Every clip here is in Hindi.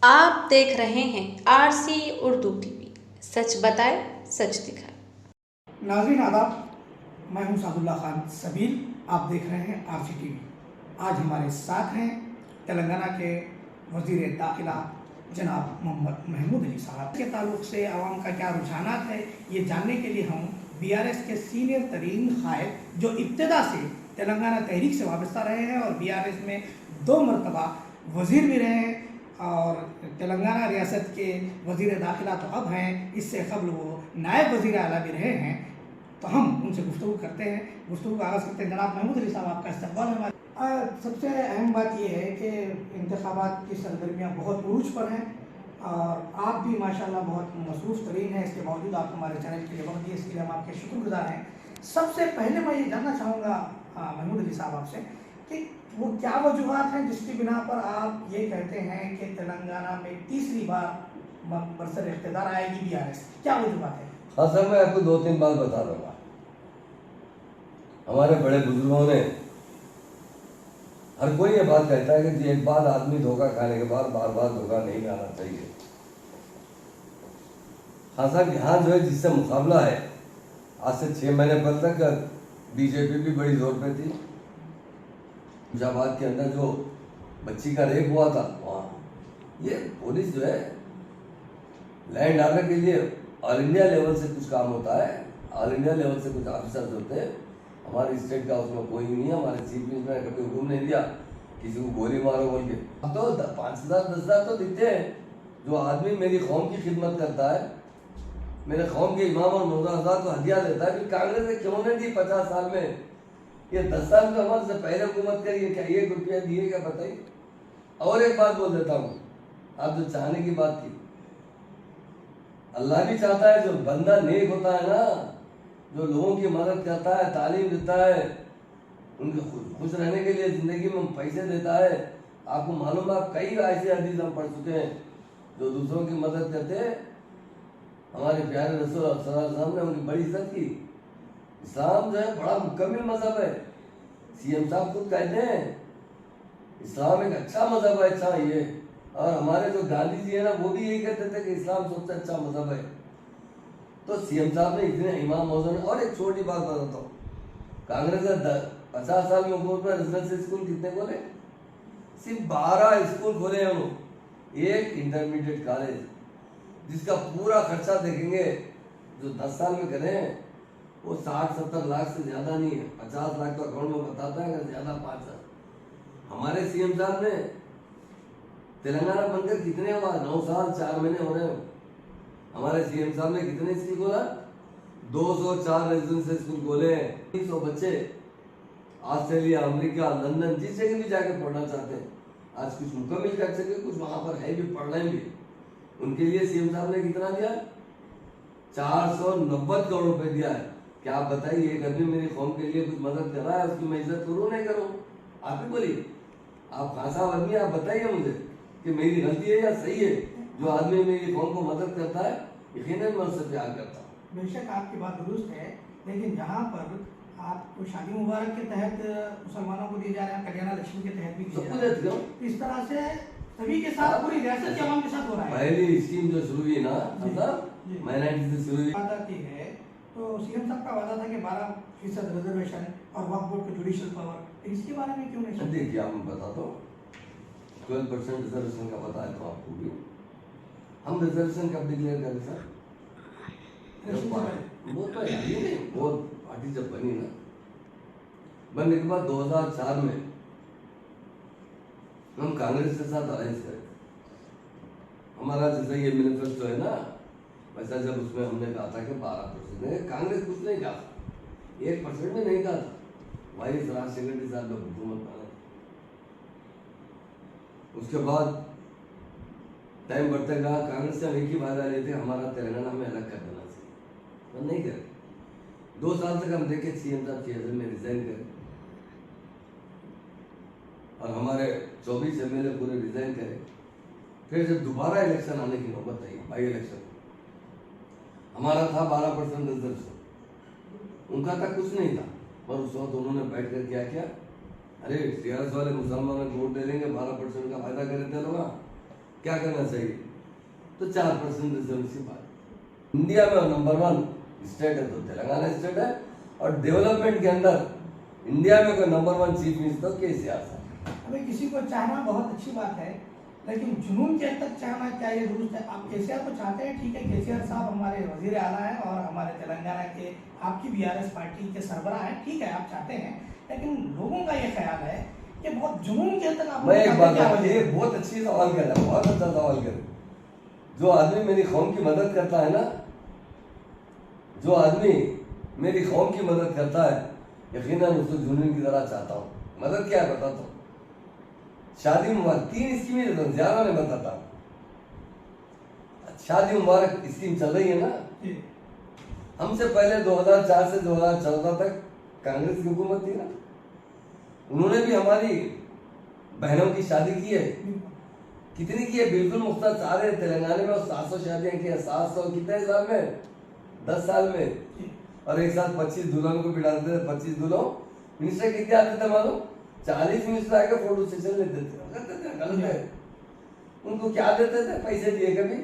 आप देख रहे हैं आरसी उर्दू टीवी। सच बताए सच दिखाए। नाज़रीन आदाब, मैं हूं सादुल्ला खान सबील। आप देख रहे हैं आरसी टीवी। आज हमारे साथ हैं तेलंगाना के वज़ीर दाखिला जनाब मोहम्मद महमूद अली साहब। के ताल्लुक से आवाम का क्या रुझानात है, ये जानने के लिए हम बीआरएस के सीनियर तरीन कायद जो इब्तदा से तेलंगाना तहरीक से वाबस्ता रहे हैं और बीआरएस में 2 मरतबा वज़ीर भी रहे हैं और तेलंगाना रियासत के वज़ीर दाखिला तो अब हैं, इससे कबल वो नायब वज़ीर आला भी रहे हैं। तो हम उनसे गुफ्तगू करते हैं, गुफ्तगू का आगाज़ करते हैं। जनाब महमूद अली साहब, आपका इस्तकबाल है हमारे। सबसे अहम बात यह है कि इंतखाबात की सरगर्मियाँ बहुत उरूज पर हैं और आप भी माशाल्लाह बहुत मसरूफ़ तरीन हैं। इसके बावजूद आप हमारे चैनल के लिए वक्त दिए, इसके लिए हम आपके शुक्रगुजार हैं। सबसे पहले मैं ये जानना चाहूँगा महमूद अली साहब आपसे कि वो क्या वजूहत हैं जिसकी बिना पर आप ये कहते हैं कि तेलंगाना में तीसरी बार बरसर इख्तिदार आएगी बीआरएस, क्या वजूहत है? हाँ सर, मैं आपको 2-3 बात बता दूंगा। हमारे बड़े बुजुर्गों ने, हर कोई ये बात कहता है कि एक बार आदमी धोखा खाने के बाद बार बार धोखा नहीं खाना चाहिए। हाँ साहब, यहाँ जो है जिससे मुकाबला है, आज से 6 महीने पहले तक बीजेपी भी बड़ी जोर पे थी। मुजाबाद के अंदर जो बच्ची का रेप हुआ था, वहाँ ये पुलिस जो है लैंड ऑर्डर के लिए ऑल इंडिया लेवल से कुछ काम होता है, ऑल इंडिया लेवल से कुछ ऑफिसर्स होते हैं। हमारे स्टेट का उसमें कोई नहीं है। हमारे चीफ मिनिस्टर ने कभी हुक्म नहीं दिया किसी को गोली मारो बोल के। अब तो 5,000 10,000 तो दिखते हैं। जो आदमी मेरी कौम की खिदमत करता है, मेरे कौम के इमाम और मौलाना हज़रात को हदिया देता है, फिर कांग्रेस ने क्यों नहीं दी 50 साल में? ये 10 साल में हमारे से पहले हुकूमत करिए, क्या 1 रुपया दिए क्या बताइए? और एक बात बोल देता हूँ, आप जो चाहने की बात की, अल्लाह भी चाहता है जो बंदा नेक होता है ना, जो लोगों की मदद करता है, तालीम देता है, उनके खुश रहने के लिए ज़िंदगी में पैसे देता है। आपको मालूम है, कई ऐसे हदीस हम पढ़ चुके हैं जो दूसरों की मदद करते हैं। हमारे प्यारे रसूल सल्लल्लाहु अलैहि वसल्लम ने उनकी बड़ी इज्जत की। इस्लाम जो है बड़ा मुकम्मिल मजहब है। सीएम साहब खुद कहते हैं इस्लाम एक अच्छा मजहब है, अच्छा ये। और हमारे जो गांधी जी है ना, वो भी यही कहते थे कि इस्लाम सबसे अच्छा मजहब है। तो सीएम साहब ने इतने इमाम मौजूद है। और एक छोटी बात बताता हूँ, कांग्रेस ने 50 साल में हुकूमत में रेजिडेंशियल स्कूल कितने खोले? सिर्फ 12 स्कूल खोले हैं उन्होंने। एक इंटरमीडिएट कॉलेज जिसका पूरा खर्चा देखेंगे जो 10 साल में करें, वो 60-70 लाख से ज्यादा नहीं है। 50 लाख तो अकाउंट में बताता है, अगर ज्यादा 5 साल। हमारे सीएम साहब ने तेलंगाना बनकर कितने हुआ? 9 साल 4 महीने हो रहे हैं। हमारे सीएम साहब ने कितने स्कूल खोला? 204 रेजिडेंशियल स्कूल खोले। 300 बच्चे ऑस्ट्रेलिया, अमेरिका, लंदन, जिस जगह भी जाके पढ़ना चाहते हैं, आज कुछ मुकम्मल कर सके, कुछ वहां पर है भी, पढ़ रहे भी। उनके लिए सीएम साहब ने कितना दिया? 490 करोड़ रुपए दिया है। क्या आप बताइए, एक आदमी मेरी कौम के लिए कुछ मदद कर रहा है, उसकी मैं इज्जत करूँ नहीं करूँ? आप ही बोलिए। आप खासा आदमी, आप बताइए मुझे कि मेरी गलती है या सही है। जो आदमी मेरी कौम को मदद करता है, यकीनन मैं उससे प्यार करता हूँ। बेशक आपकी बात दुरुस्त है, लेकिन जहाँ पर आपको शादी मुबारक के तहत मुसलमानों को दिए जा रहे हैं, कल्याण लक्ष्मी के तहत भी दिए जा रहे हैं, इस तरह से सभी के साथ, पूरी रियासत के अवाम के साथ हो रहा है। पहली स्कीम जो शुरू हुई ना, मतलब माइनॉरिटी से शुरू हुई है, तो सीएम साहब का वादा था कि 12% रिजर्वेशन और वक्फ बोर्ड का जुडिशियल पावर, इसके बारे में क्यों नहीं? देखिए, आप मैं बताता हूँ, 12% रिजर्वेशन का पता है तो आपको भी। हम रिजर्वेशन कब डिक्लेयर करें सर? वो तो ये नहीं, वो पार्टी जब बनी ना, बनने के बाद 2004 में हम कांग्रेस के साथ अलायंस करें। हमारा जैसे ये मैनिफेस्टो है ना, वैसा जब उसमें हमने कहा था कि 12%, कांग्रेस कुछ नहीं कहा, 1% में नहीं कहा था। वाइस राज सेक्रेटरी साहब ने हुकूमत बना। उसके बाद टाइम बढ़ते गया, कांग्रेस से हम एक ही वादा लेते थे, हमारा तेलंगाना में अलग कर देना चाहिए, तो नहीं करे। 2 साल तक हम देखे सीएम साहब चेयर में रिजाइन करे, और हमारे 24 एमएलए पूरे रिजाइन करे। फिर जब दोबारा इलेक्शन आने की नौबत आई, बाई इलेक्शन, हमारा था 12% रिजर्वेशन, उनका तक कुछ नहीं था। पर उस वक्त उन्होंने बैठ कर क्या किया, अरे टीआरएस वाले मुसलमान वोट दे देंगे, 12% का फायदा करे थे लोग। क्या करना चाहिए? तो 4% रिजर्वेशन पाए। इंडिया में नंबर 1 स्टेट है तो तेलंगाना स्टेट है, और डेवलपमेंट के अंदर इंडिया में कोई नंबर 1 चीफ मिनिस्टर केसीआर साहब। हमें किसी को चाहना बहुत अच्छी बात है, लेकिन जुनून के हद तक चाहना क्या ये दुरुस्त है? आप केसीआर को चाहते हैं, ठीक है, केसीआर साहब हमारे वजीर आला हैं और हमारे तेलंगाना के आपकी बीआरएस पार्टी के सरबराह हैं, ठीक है, आप चाहते हैं, लेकिन लोगों का ये ख्याल है कि बहुत जुनून के हद तक आप मैं एक बात बताऊं, ये बहुत अच्छी सवाल कर रहा है, बहुत अच्छा सवाल कर रहा है। जो आदमी मेरी कौम की मदद करता है ना, जो आदमी मेरी कौम की मदद करता है, यकीनन उसको जुनून की तरह चाहता हूँ। मदद क्या है बताता हूँ। शादी मुबारक 3 स्कीमें देता हूँ, ज्यादा नहीं बताता। शादी मुबारक स्कीम चल रही है ना, हमसे पहले 2004 से 2014 तक कांग्रेस की हुकूमत थी ना, उन्होंने भी हमारी बहनों की शादी की है। कितनी की है? बिल्कुल मुफ्त। सारे तेलंगाना में 700 शादियां की है। 700 कितने साल में? 10 साल में। और एक साथ 25 दुल्हन को बिठा देते थे। 25 दुल्हन मिनिस्टर कितने आते थे मालूम? 40 मिनिस्टर आके फोटो सेशन लेते थे। गलत है। उनको क्या देते थे? पैसे दिए कभी?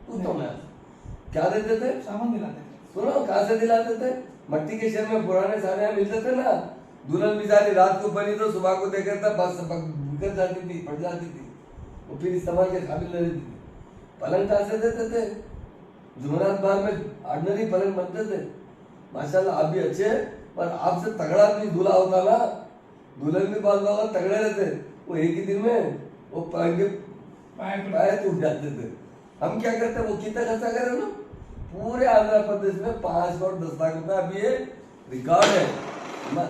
पूछता हूँ मैं, क्या देते थे? सामान दिलाते थे। सुनो, कहाँ से दिलाते थे? मट्टी के शहर में पुराने साड़ियाँ मिलते थे ना, दुल्हन बेचारी रात को बनी तो सुबह को देखा था बस बिगड़ जाती थी, फट जाती थी, वो फिर इस्तेमाल के काबिल नहीं रहती थी। पलंग कहाँ से देते थे? जुमेरात बार में ऑर्डिनरी पलंग बनते थे। माशाल्लाह आप भी अच्छे हैं, पर आपसे तगड़ा भी दूल्हा होता ना, दुल्हन भी बाल बाल तगड़े रहते, वो एक ही दिन में वो पैर टूट जाते थे। हम क्या करते, वो कितना खर्चा करे ना, पूरे आंध्र प्रदेश में 5 करोड़ 10 लाख रुपए अभी ये रिकॉर्ड है। मैं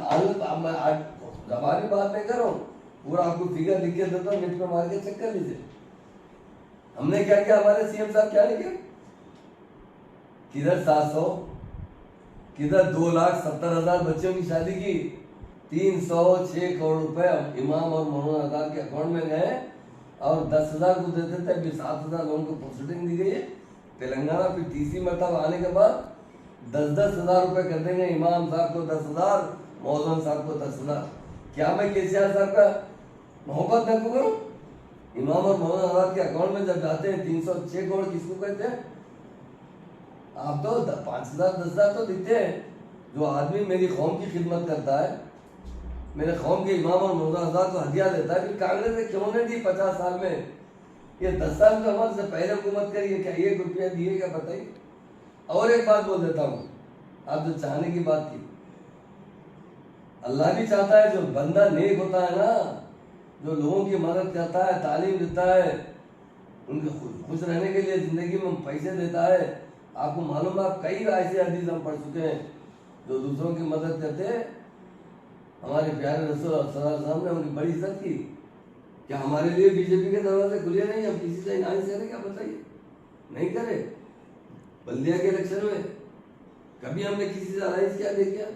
जबानी बात नहीं कर रहा हूँ, पूरा आपको फिगर लिख के देता हूँ, नेट पे मार के चेक कर लीजिए। हमने क्या किया, हमारे सीएम साहब क्या लिखे, किधर 700, किधर 2,70,000 बच्चों की शादी की, 306 करोड़ रुपए इमाम और मौलाना आजाद के अकाउंट में गए, और 10,000 को देते थे, अभी 7,000 लोगों को प्रोसीडिंग दी गई है। तेलंगाना फिर तीसरी मरतबा आने के बाद 10-10 हजार रुपए कर देंगे, इमाम साहब को 10,000, मौलाना साहब को 10,000। क्या मैं केसीआर साहब का मोहब्बत न करूं? इमाम और मौलाना साहब के अकाउंट में जब जाते हैं 306 करोड़ किसको कहते हैं? आप तो 5,000 10,000 तो देते हैं। जो आदमी मेरी कौम की खिदमत करता है, मेरे कौम के इमाम और मौलाना साहब को हदिया देता है, फिर कांग्रेस ने क्यों नहीं दी 50 साल में? ये 10 साल में हमारे से पहले हुकूमत करी है, क्या 1 रुपया दिए? क्या बताइए। और एक बात बोल देता हूं, आप जो चाहने की बात की, अल्लाह भी चाहता है जो बंदा नेक होता है ना, जो लोगों की मदद करता है, तालीम देता है, उनके खुश रहने के लिए जिंदगी में पैसे देता है। आपको मालूम है, आप कई ऐसे हदीस हम पढ़ चुके हैं जो दूसरों की मदद करते हैं। हमारे प्यारे रसूल सल्लल्लाहु अलैहि वसल्लम ने उनकी बड़ी इज्जत की। क्या हमारे लिए बीजेपी के दरवाजे खुले नहीं? हम किसी से नाइंस करें क्या? बताइए, नहीं करे। बल्दिया के इलेक्शन में कभी हमने किसी से अलायंस क्या नहीं किया।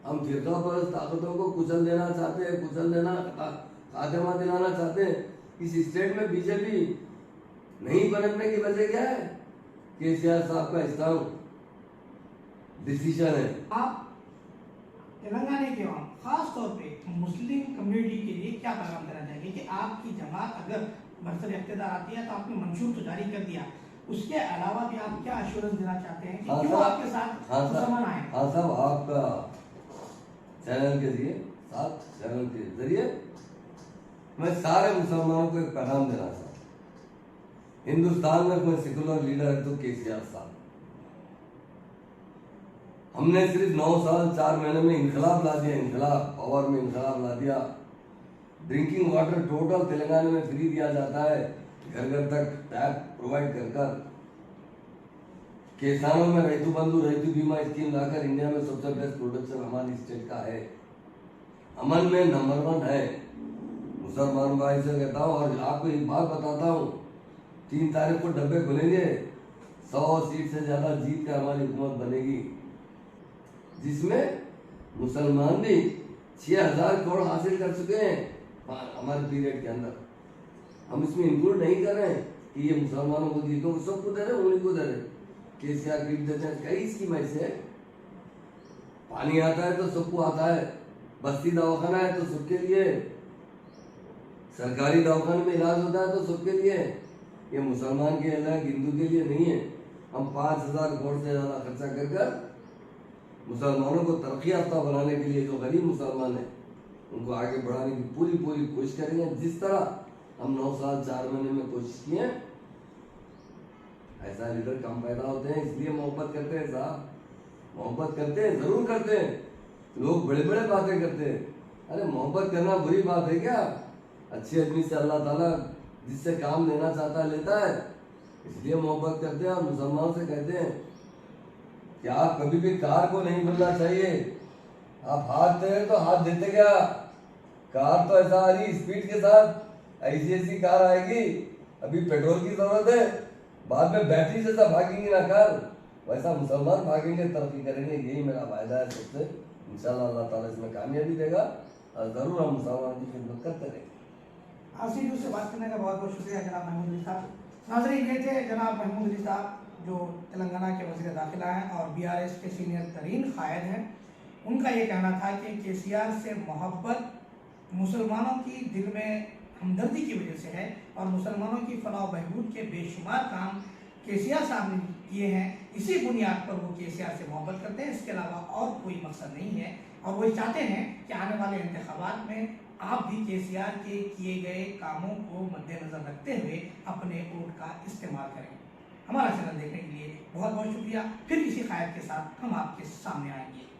हम फिरका परस्त ताकतों को कुचल देना चाहते हैं, कुचल देना, खात्मा दिलाना चाहते हैं। इस स्टेट में बीजेपी नहीं पनपने की वजह क्या है? केसीआर साहब का स्ट्रांग डिसीजन है। आप तेलंगाना के वहाँ खास तौर पे मुस्लिम कम्युनिटी के लिए क्या पैगाम देना चाहेंगे कि आपकी जमात अगर बरसर इख्तियार आती है तो आपने मंशूर तो जारी कर दिया, उसके अलावा भी आप क्या एश्योरेंस देना चाहते हैं कि क्यों आपके साथ मुसलमान आए? हाँ साहब, आपका चैनल के जरिए मैं सारे मुसलमानों को एक पैगाम देना चाहता हूँ। हिंदुस्तान में कोई सेकुलर लीडर है तो केसीआर साहब। हमने सिर्फ 9 साल 4 महीने में इनकलाब ला दिया, इनकलाब, पावर में इनकलाब ला दिया। ड्रिंकिंग वाटर टोटल तेलंगाना में फ्री दिया जाता है, घर घर तक टैप प्रोवाइड कर कर। किसानों में रैतु बंधु रैतु बीमा स्कीम लाकर इंडिया में सबसे बेस्ट प्रोडक्शन हमारी स्टेट का है, अमन में नंबर 1 है। मुसलमान भाई से कहता हूँ और आपको एक बात बताता हूँ, 3 तारीख को डब्बे खुलेंगे, 100 सीट से ज्यादा जीत कर हमारी हुकूमत बनेगी, जिसमें मुसलमान भी 6,000 करोड़ हासिल कर चुके हैं हमारे पीरियड के अंदर। हम इसमें इंक्लूड नहीं कर रहे हैं कि ये मुसलमानों को दी, तो सबको दे रहे, उन्हीं को दे रहे। केसीआर किट देते हैं, कई स्कीम ऐसे। पानी आता है तो सबको आता है, बस्ती दवाखाना है तो सबके लिए, सरकारी दवाखाने में इलाज होता है तो सबके लिए है, ये मुसलमान के अलग हिंदू के लिए नहीं है। हम 5,000 करोड़ से ज़्यादा खर्चा कर मुसलमानों को तरक्की याफ्ता बनाने के लिए, जो गरीब मुसलमान है उनको आगे बढ़ाने की पूरी पूरी कोशिश करेंगे। जिस तरह हम 9 साल 4 महीने में कोशिश किए, ऐसा लीडर कम पैदा होते हैं। इसलिए मोहब्बत करते हैं साहब, मोहब्बत करते हैं, जरूर करते हैं। लोग बड़े बड़े बातें करते हैं, अरे मोहब्बत करना बुरी बात है क्या? अच्छे आदमी से अल्लाह ताला जिससे काम लेना चाहता है लेता है, इसलिए मोहब्बत करते हैं। और मुसलमानों से कहते हैं कि आप कभी भी कार को नहीं भूलना चाहिए। आप हाथ दे रहे तो हाथ देते क्या? कार तो ऐसा आ रही स्पीड के साथ, ऐसी ऐसी कार आएगी, अभी पेट्रोल की जरूरत है, बाद में बैटरी जैसा भागेंगी ना कार, वैसा मुसलमान भागेंगे, तरक्की करेंगे। यही मेरा वायदा है सबसे। इंशाल्लाह अल्लाह ताला इसमें कामयाबी देगा और जरूर हम मुसलमान की खिदमत करते रहेंगे। आरसीटी से बात करने का बहुत बहुत शुक्रिया जनाब महमूद अली साहब। नाज़रीन, ये थे जनाब महमूद अली साहब, जो तेलंगाना के वज़ीर दाखिला हैं और BRS के सीनियर तरीन कायद हैं। उनका ये कहना था कि KCR से मोहब्बत मुसलमानों की दिल में हमदर्दी की वजह से है और मुसलमानों की फलाह बहबूद के बेशुमार काम KCR साहब ने किए हैं। इसी बुनियाद पर वो KCR से मोहब्बत करते हैं, इसके अलावा और कोई मकसद नहीं है। और वो चाहते हैं कि आने वाले इंतखाबात में आप भी KCR के किए गए कामों को मद्देनजर रखते हुए अपने वोट का इस्तेमाल करें। हमारा चैनल देखने के लिए बहुत बहुत शुक्रिया। फिर किसी कायद के साथ हम आपके सामने आएंगे।